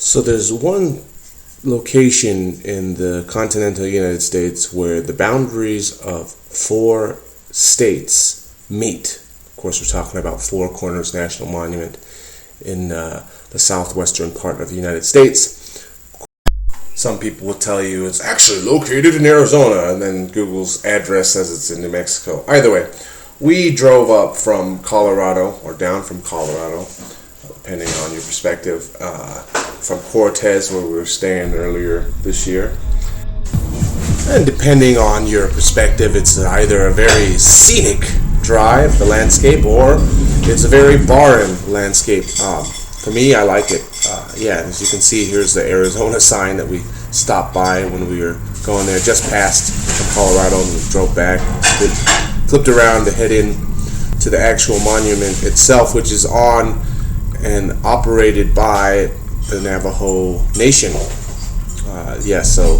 So there's one location in the continental United States where the boundaries of four states meet. Of course, we're talking about Four Corners National Monument in the southwestern part of the United States. Some people will tell you it's actually located in Arizona, and then Google's address says it's in New Mexico. Either way, we drove up from Colorado, or down from Colorado, depending on your perspective, from Cortez, where we were staying earlier this year. And depending on your perspective, it's either a very scenic drive, the landscape, or it's a very barren landscape. For me, I like it. As you can see, here's the Arizona sign that we stopped by when we were going there, just past from Colorado, and we drove back, flipped around to head in to the actual monument itself, which is on and operated by the Navajo Nation. So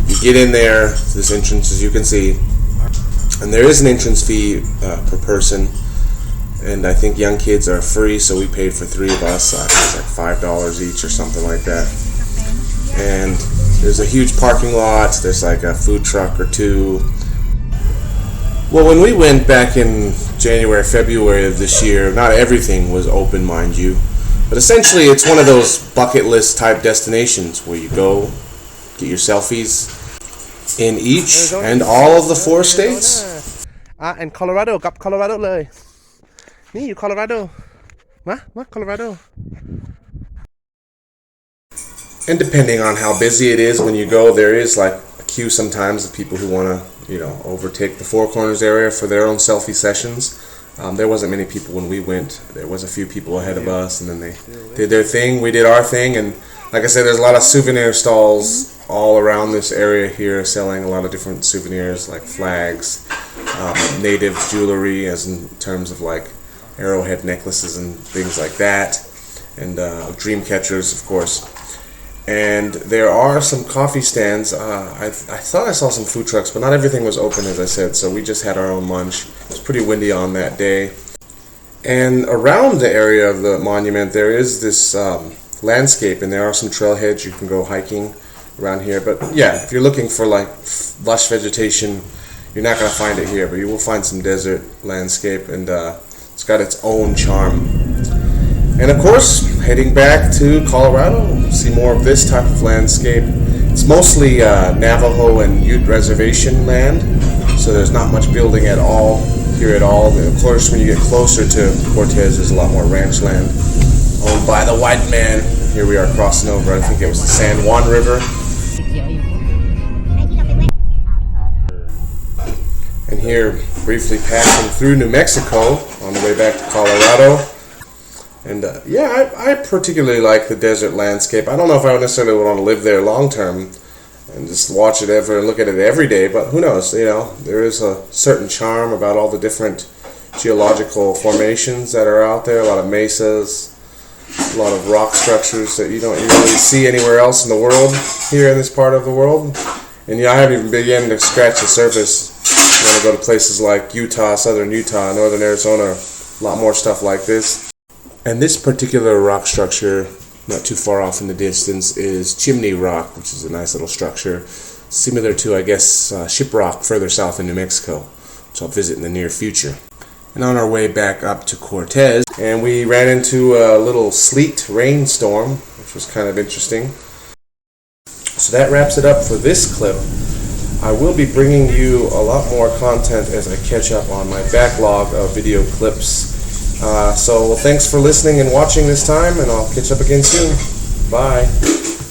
you get in there, this entrance, as you can see, and there is an entrance fee per person, and I think young kids are free, so we paid for three of us. It's like $5 each or something like that. And there's a huge parking lot. There's like a food truck or two. Well, when we went back in January, February of this year, not everything was open, mind you. But essentially, it's one of those bucket list type destinations where you go, get your selfies in each and all of the four states. And Colorado กับ Colorado เลย นี่อยู่ Colorado มา Colorado. And depending on how busy it is when you go, there is like a queue sometimes of people who want to, overtake the Four Corners area for their own selfie sessions. There wasn't many people when we went. There was a few people ahead of us, and then they did their thing. We did our thing, and like I said, there's a lot of souvenir stalls all around this area here selling a lot of different souvenirs like flags, native jewelry, as in terms of like arrowhead necklaces and things like that, and dream catchers, of course. And there are some coffee stands. I thought I saw some food trucks, but not everything was open, as I said, so we just had our own lunch. It was pretty windy on that day. And around the area of the monument, there is this landscape, and there are some trailheads you can go hiking around here. But yeah, if you're looking for like lush vegetation, you're not going to find it here, but you will find some desert landscape, and it's got its own charm. And of course, heading back to Colorado, see more of this type of landscape. It's mostly Navajo and Ute reservation land, so there's not much building at all here at all. Of course, when you get closer to Cortez, there's a lot more ranch land owned by the white man. Here we are crossing over, I think it was the San Juan River. And here, briefly passing through New Mexico on the way back to Colorado. And I particularly like the desert landscape. I don't know if I would necessarily want to live there long term and just watch it ever and look at it every day, but who knows, there is a certain charm about all the different geological formations that are out there, a lot of mesas, a lot of rock structures that you don't usually see anywhere else in the world, here in this part of the world. And I haven't even begun to scratch the surface. You want to go to places like Utah, southern Utah, northern Arizona, a lot more stuff like this. And this particular rock structure, not too far off in the distance, is Chimney Rock, which is a nice little structure, similar to, I guess, Shiprock further south in New Mexico, which I'll visit in the near future. And on our way back up to Cortez, and we ran into a little sleet rainstorm, which was kind of interesting. So that wraps it up for this clip. I will be bringing you a lot more content as I catch up on my backlog of video clips. So thanks for listening and watching this time, and I'll catch up again soon. Bye.